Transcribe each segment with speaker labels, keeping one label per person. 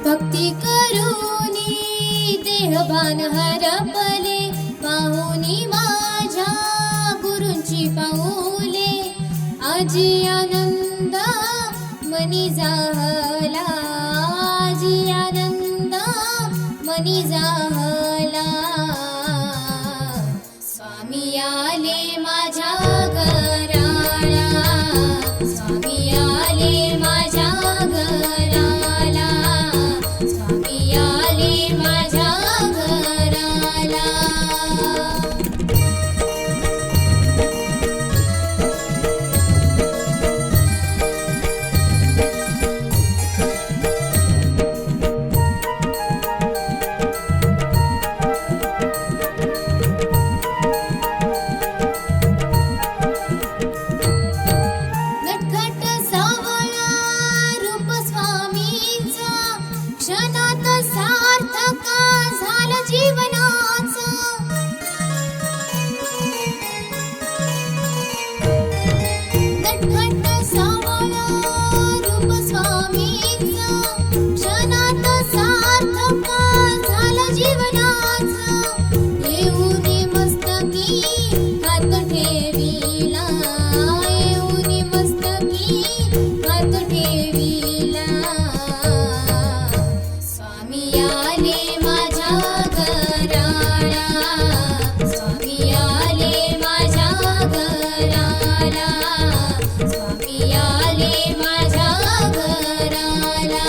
Speaker 1: भक्ती करूनी देहभान हरपले, पाहुनी माझ्या गुरूंची पाऊले. आजी आनंद मनी जाहला, आजी आनंद मनी जाहला. स्वामी आले माझ्या घराला, स्वामी आले माझ्या घराला, स्वामी आले माझ्या घराला. नटखट सावळा रूप स्वामींचा, क्षणात सार्थक झालं जीवनाचं. नटखट सावळा रूप स्वामींचा, क्षणात सार्थक झालं जीवनाचं. येऊनी मस्तकी हात ठेविला, येऊनी मस्तकी हात ठेविला. स्वामी आले माझ्या घराला, स्वामी आले माझ्या घराला, स्वामी आले माझ्या घराला.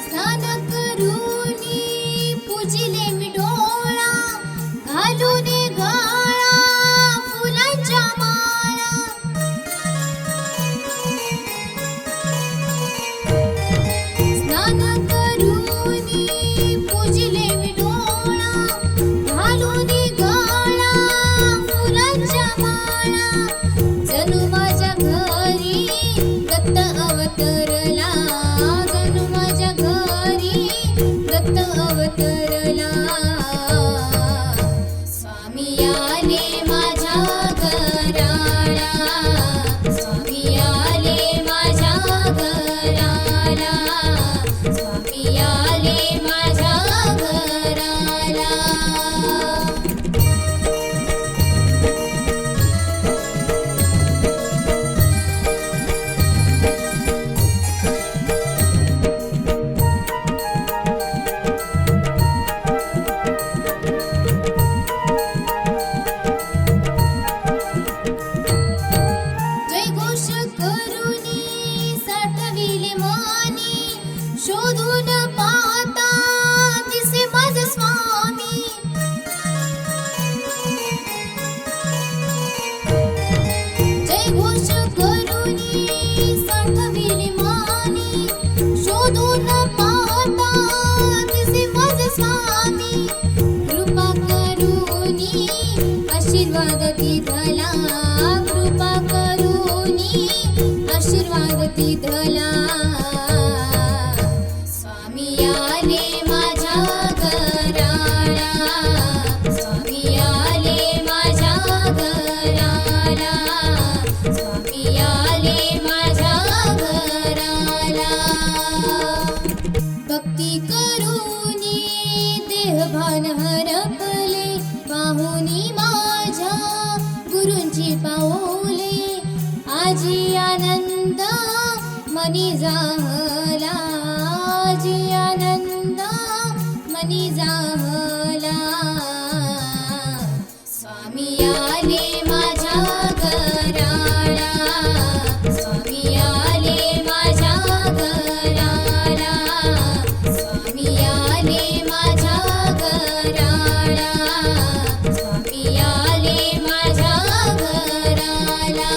Speaker 1: स्नान करूनी पूजिले मी डोळा, घालून गळा फुलांच्या माळा. स्नान करूनी पूजिले मी डोळा, घालून गळा फुलांच्या माळा. जणू माझ्या घरी दत्त अवतरला, जणू माझ्या घरी दत्त अवतरला. स्वामी आले माझ्या घराला, स्वामी आले माझ्या घराला, स्वामी आले माझ्या घराला. जयघोष करूनी साठविले मानी, शोधून पाहता दिसे माझा स्वामी. जयघोष करूनी साठविले मानी, शोधून पाहता दिसे माझा स्वामी. कृपा करूनी आशीर्वाद दिधला, कृपा करूनी आशीर्वाद दिधला. स्वामी आले माझ्या घराला, स्वामी आले माझ्या घराला, स्वामी आले माझ्या घराला. भक्ती करूनी देहभान हरपले, पाहुनी माझ्या गुरूंची पाऊले. आजी आनंद मनी जाहला, आजी आनंद मनी जाहला. स्वामी आले माझ्या घराला, स्वामी आले माझ्या घराला, स्वामी आले माझ्या घराला, स्वामी आले माझ्या घराला.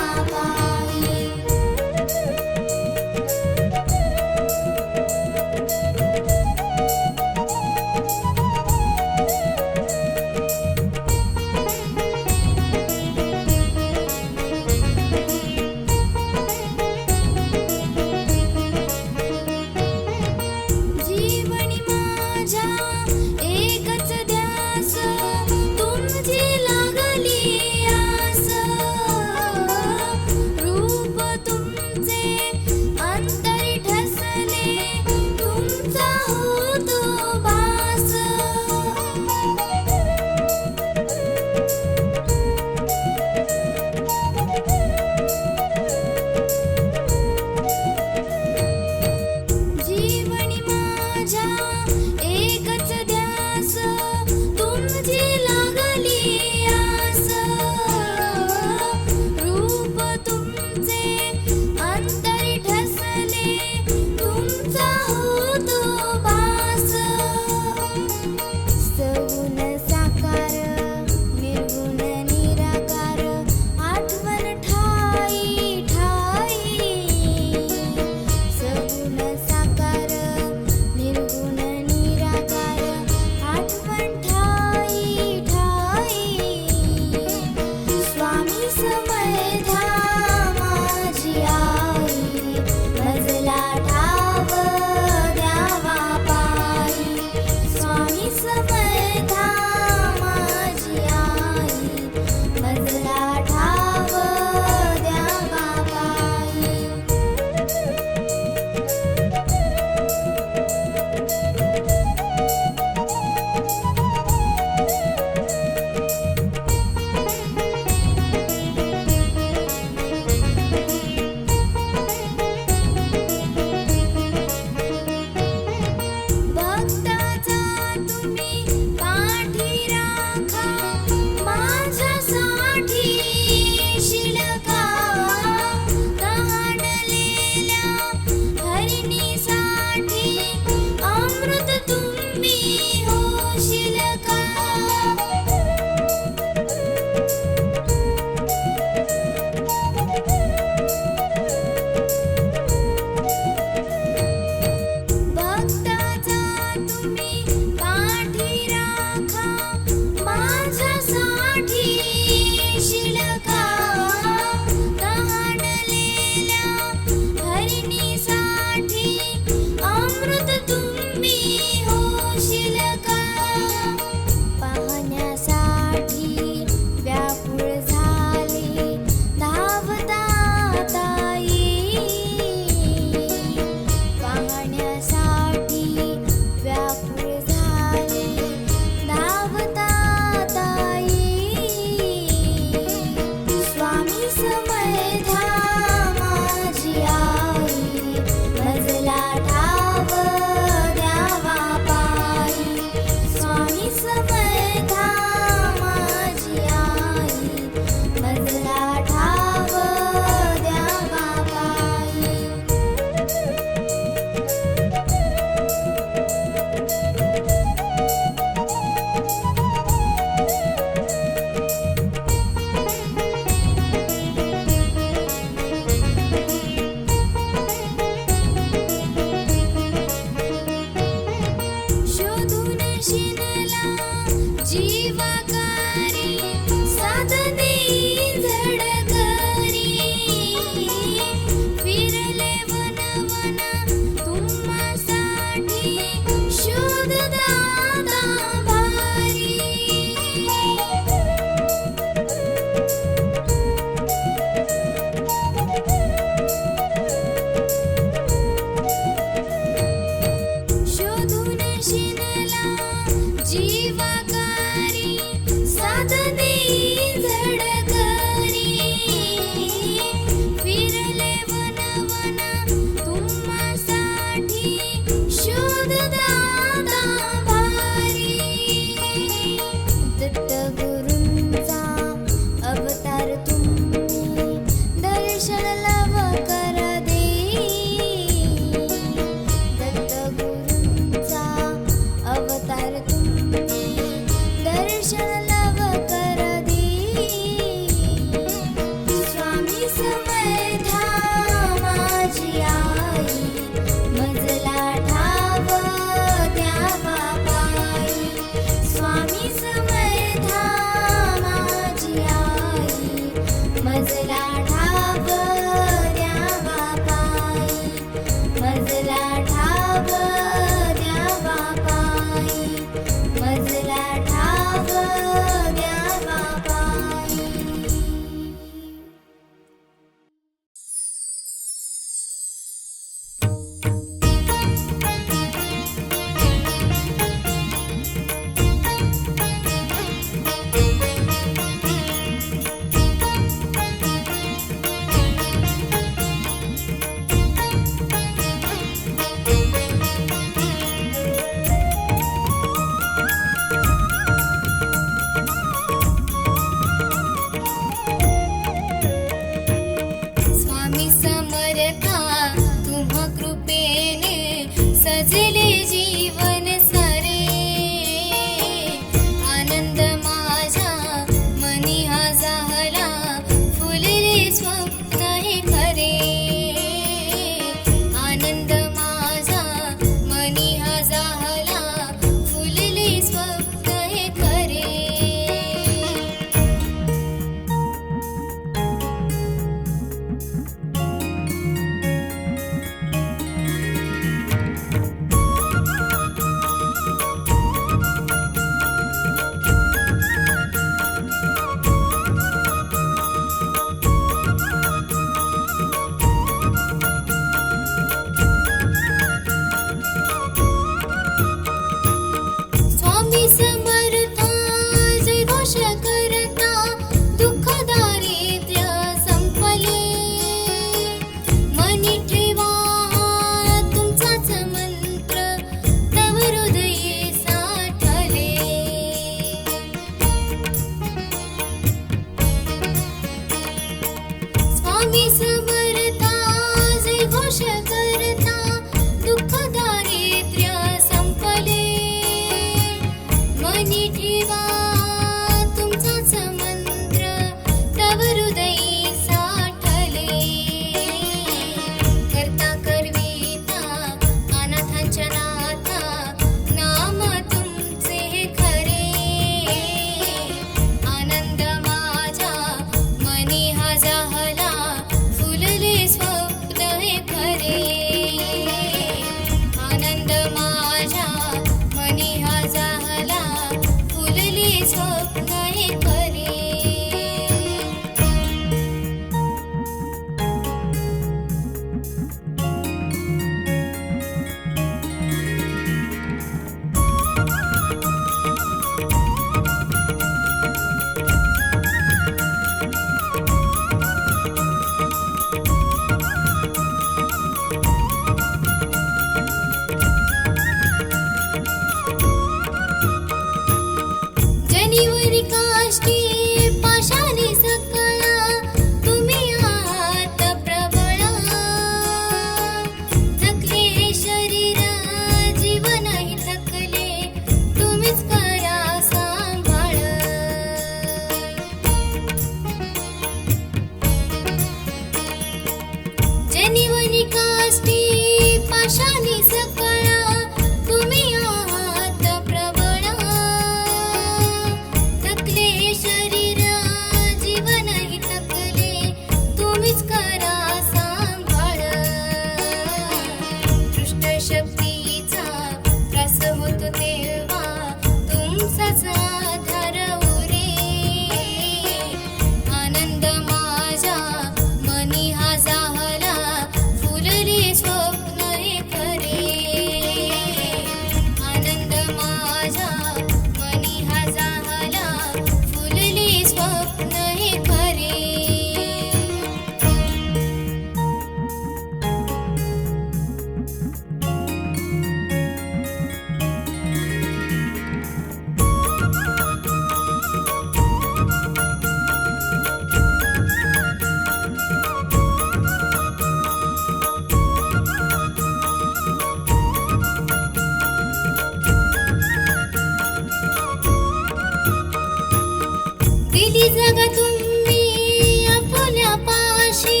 Speaker 1: जागा तुम्ही आपल्या पाशी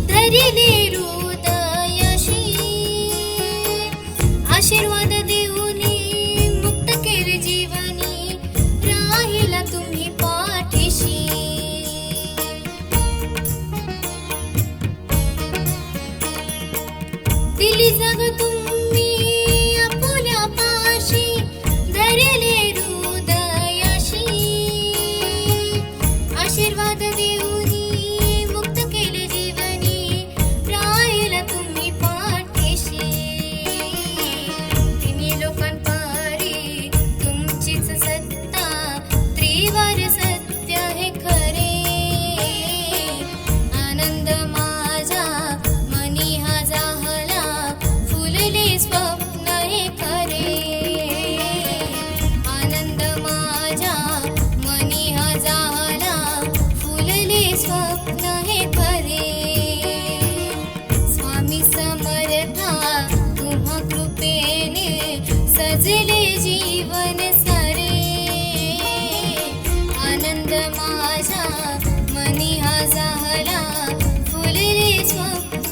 Speaker 1: धरिले हृदयाशी आशीर्वाद देऊनी मुक्त केले जीवनी राहिला तुम्ही पाठीशी दिली जागा तुम्ही आपल्या पाशी धरिले हृदयाशी आशीर्वाद देऊनी मुक्त केले जीवनी राहिला तुम्ही पाठीशी तिन्ही लोकांपारी तुमचीच सत्ता त्रिवार सत्य हे खरे आनंद माझा मनी हा जाहला फुलले स्वप्न हे खरे आनंद माझा मनी हा जाहला फुलले स्वप्न हे खरे स्वामी समर्था तुम्हा कृपेने सजले जीवन सारे आनंद माझा मनी हा जाहला फुलले स्वप्न